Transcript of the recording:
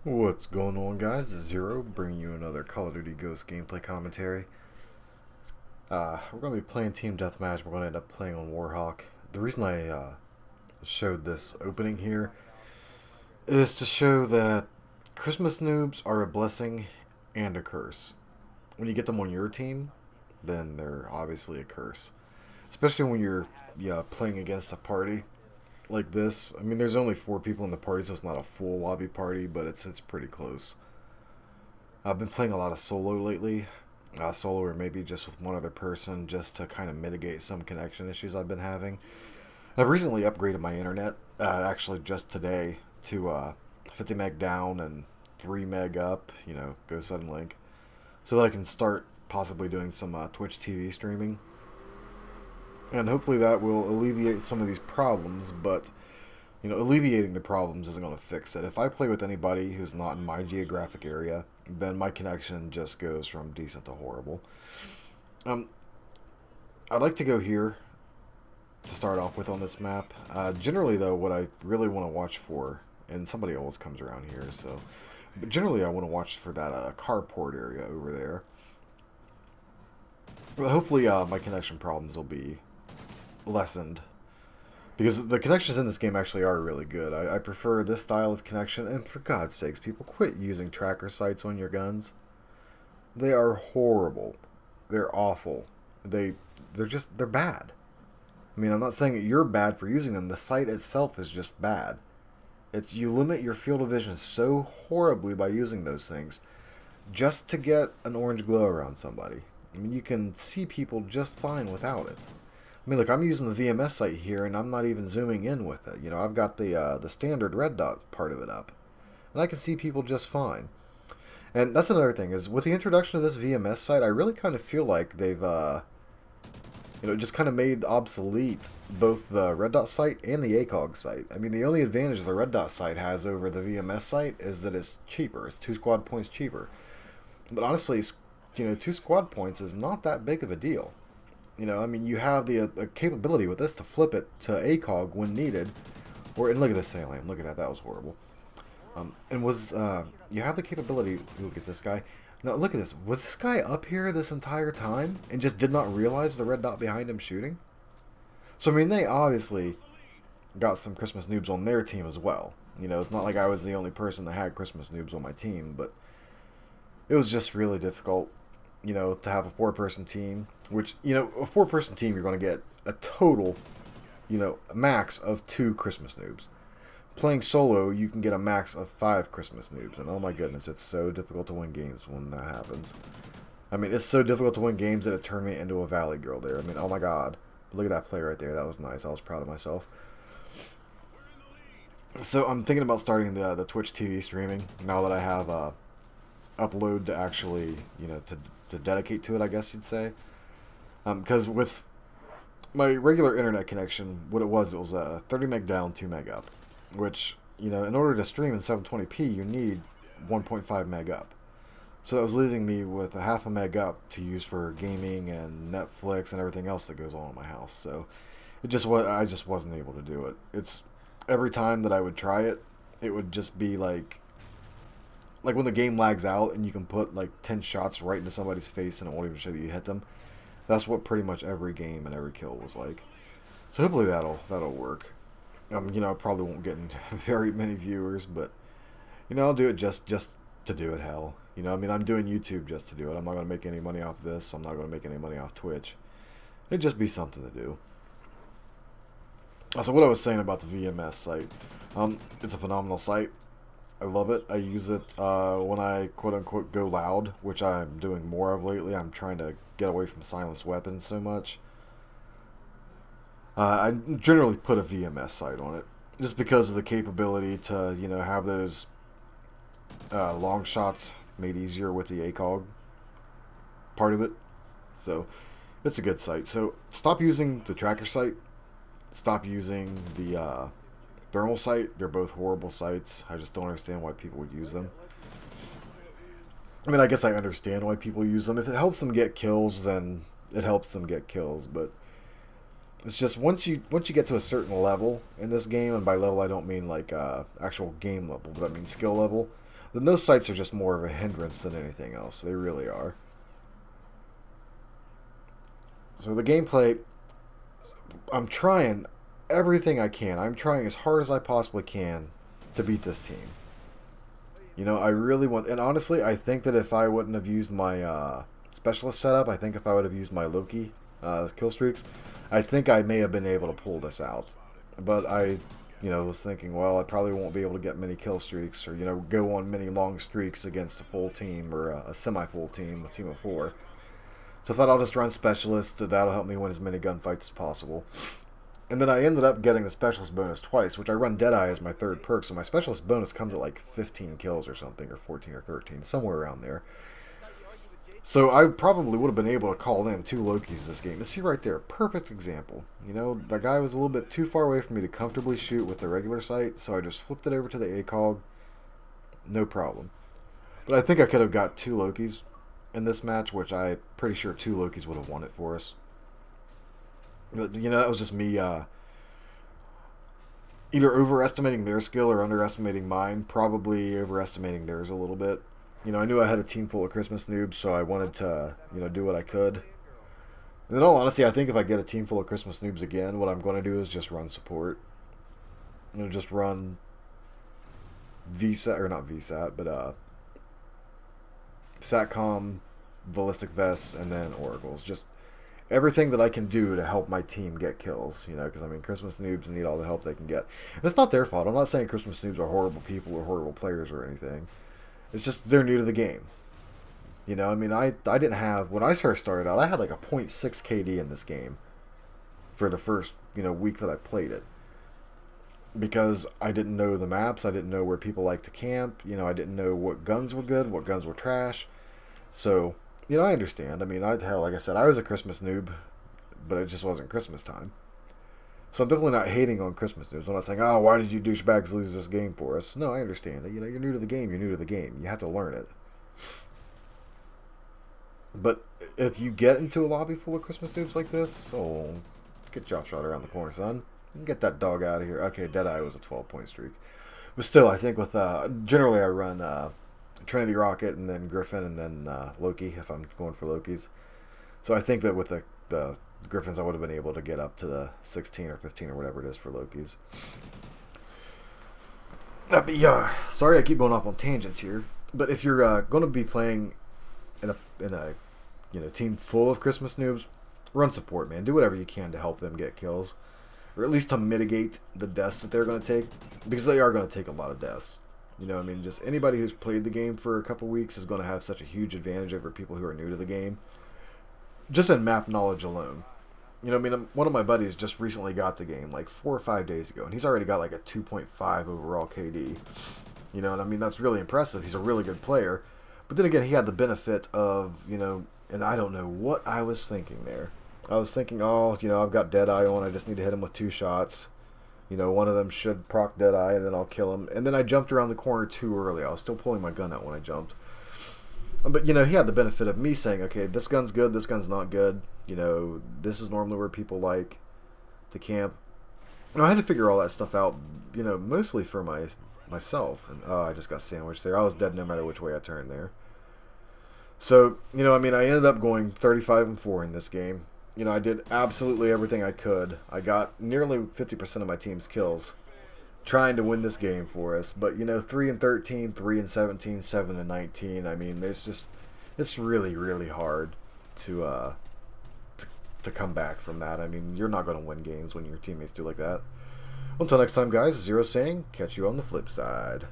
What's going on, guys? It's Zero, bringing you another Call of Duty Ghost gameplay commentary. We're going to be playing Team Deathmatch. We're going to end up playing on Warhawk. The reason I showed this opening here is to show that Christmas noobs are a blessing and a curse. When you get them on your team, then they're obviously a curse. Especially when you're playing against a party like this. I mean, there's only 4 people in the party, so it's not a full lobby party, but it's pretty close. I've been playing a lot of solo lately. Solo or maybe just with one other person just to kind of mitigate some connection issues I've been having. I've recently upgraded my internet, actually just today, to 50 meg down and 3 meg up, go sudden link, so that I can start possibly doing some Twitch TV streaming. And hopefully that will alleviate some of these problems, but alleviating the problems isn't going to fix it. If I play with anybody who's not in my geographic area, then my connection just goes from decent to horrible. Um, I'd like to go here to start off with on this map. Generally, though, what I really want to watch for, and somebody always comes around here, so, but generally I want to watch for that carport area over there. But hopefully my connection problems will be lessened, because the connections in this game actually are really good. I prefer this style of connection, and for God's sakes, people, quit using tracker sights on your guns. They are horrible. They're awful. They're bad. I mean, I'm not saying that you're bad for using them. The sight itself is just bad. You limit your field of vision so horribly by using those things just to get an orange glow around somebody. I mean, you can see people just fine without it. I mean, look, I'm using the VMS sight here, and I'm not even zooming in with it. I've got the standard red dot part of it up, and I can see people just fine. And that's another thing, is with the introduction of this VMS sight, I really kind of feel like they've, just kind of made obsolete both the red dot sight and the ACOG sight. I mean, the only advantage the red dot sight has over the VMS sight is that it's cheaper. It's 2 squad points cheaper. But honestly, 2 squad points is not that big of a deal. I mean, you have the capability with this to flip it to ACOG when needed. And look at this alien. Look at that. That was horrible. You have the capability. Look at this guy. No, look at this. Was this guy up here this entire time and just did not realize the red dot behind him shooting? So, I mean, they obviously got some Christmas noobs on their team as well. It's not like I was the only person that had Christmas noobs on my team, but it was just really difficult, to have a 4-person team, which, a 4-person team, you're going to get a total, a max of 2 Christmas noobs. Playing solo, you can get a max of 5 Christmas noobs, and oh my goodness, it's so difficult to win games when that happens. I mean, it's so difficult to win games that it turned me into a Valley Girl there. I mean, oh my god. Look at that play right there. That was nice. I was proud of myself. So I'm thinking about starting the Twitch TV streaming now that I have upload to actually, to dedicate to it, I guess you'd say. Because with my regular internet connection, what it was 30 meg down, 2 meg up. Which, in order to stream in 720p, you need 1.5 meg up. So that was leaving me with a half a meg up to use for gaming and Netflix and everything else that goes on in my house. So I just wasn't able to do it. It's every time that I would try it, it would just be like when the game lags out and you can put like 10 shots right into somebody's face and it won't even show that you hit them. That's what pretty much every game and every kill was like. So hopefully that'll work. I probably won't get very many viewers, but I'll do it just to do it. Hell, I mean, I'm doing YouTube just to do it. I'm not going to make any money off this. I'm not going to make any money off Twitch. It'd just be something to do. So what I was saying about the VMS site, it's a phenomenal site. I love it. I use it when I quote-unquote go loud, which I'm doing more of lately. I'm trying to get away from silenced weapons so much. I generally put a VMS sight on it, just because of the capability to, have those long shots made easier with the ACOG part of it. So, it's a good sight. So, stop using the tracker sight. Stop using the thermal sight. They're both horrible sights. I just don't understand why people would use them. I mean, I guess I understand why people use them. If it helps them get kills, then it helps them get kills, but it's just once you get to a certain level in this game, and by level I don't mean like actual game level, but I mean skill level. Then those sites are just more of a hindrance than anything else. They really are. So the gameplay, I'm trying everything I can. I'm trying as hard as I possibly can to beat this team. You know, I really want... And honestly, I think that if I wouldn't have used my specialist setup, I think if I would have used my Loki kill streaks, I think I may have been able to pull this out. But I, was thinking, well, I probably won't be able to get many kill streaks or, go on many long streaks against a full team or a semi-full team, a team of 4. So I thought I'll just run specialist. That'll help me win as many gunfights as possible. And then I ended up getting the specialist bonus twice, which I run Deadeye as my 3rd perk, so my specialist bonus comes at like 15 kills or something, or 14 or 13, somewhere around there. So I probably would have been able to call in 2 Lokis this game. You see right there, perfect example. The guy was a little bit too far away for me to comfortably shoot with the regular sight, so I just flipped it over to the ACOG. No problem. But I think I could have got 2 Lokis in this match, which I'm pretty sure 2 Lokis would have won it for us. But, that was just me either overestimating their skill or underestimating mine. Probably overestimating theirs a little bit. I knew I had a team full of Christmas noobs, so I wanted to, do what I could. And in all honesty, I think if I get a team full of Christmas noobs again, what I'm going to do is just run support. Just run VSAT, or not VSAT, but SATCOM, ballistic vests, and then oracles. Just everything that I can do to help my team get kills, because, Christmas noobs need all the help they can get. And it's not their fault. I'm not saying Christmas noobs are horrible people or horrible players or anything. It's just they're new to the game. I didn't have... When I first started out, I had like a .6 KD in this game for the first, week that I played it. Because I didn't know the maps, I didn't know where people like to camp, I didn't know what guns were good, what guns were trash. So... I understand. Hell, like I said, I was a Christmas noob, but it just wasn't Christmas time. So I'm definitely not hating on Christmas noobs. I'm not saying, oh, why did you douchebags lose this game for us? No, I understand that. You're new to the game. You're new to the game. You have to learn it. But if you get into a lobby full of Christmas noobs like this, oh, get drop shot around the corner, son. Get that dog out of here. Okay, Deadeye was a 12-point streak. But still, I think with, generally I run, Trinity Rocket and then Griffin and then Loki if I'm going for Lokis. So I think that with the Griffins I would have been able to get up to the 16 or 15 or whatever it is for Lokis. Sorry I keep going off on tangents here, but if you're going to be playing in a team full of Christmas noobs, run support, man. Do whatever you can to help them get kills, or at least to mitigate the deaths that they're going to take, because they are going to take a lot of deaths. Just anybody who's played the game for a couple weeks is going to have such a huge advantage over people who are new to the game. Just in map knowledge alone. One of my buddies just recently got the game, like 4 or 5 days ago, and he's already got like a 2.5 overall KD. That's really impressive. He's a really good player. But then again, he had the benefit of, and I don't know what I was thinking there. I was thinking, oh, I've got Deadeye on, I just need to hit him with 2 shots. One of them should proc Deadeye, and then I'll kill him. And then I jumped around the corner too early. I was still pulling my gun out when I jumped. But, he had the benefit of me saying, okay, this gun's good, this gun's not good. This is normally where people like to camp. I had to figure all that stuff out, mostly for myself. And, oh, I just got sandwiched there. I was dead no matter which way I turned there. So, I ended up going 35-4 in this game. I did absolutely everything I could. I got nearly 50% of my team's kills trying to win this game for us. But, 3-13, 3-17, 7-19, it's really, really hard to come back from that. You're not going to win games when your teammates do like that. Until next time, guys, Zero saying, catch you on the flip side.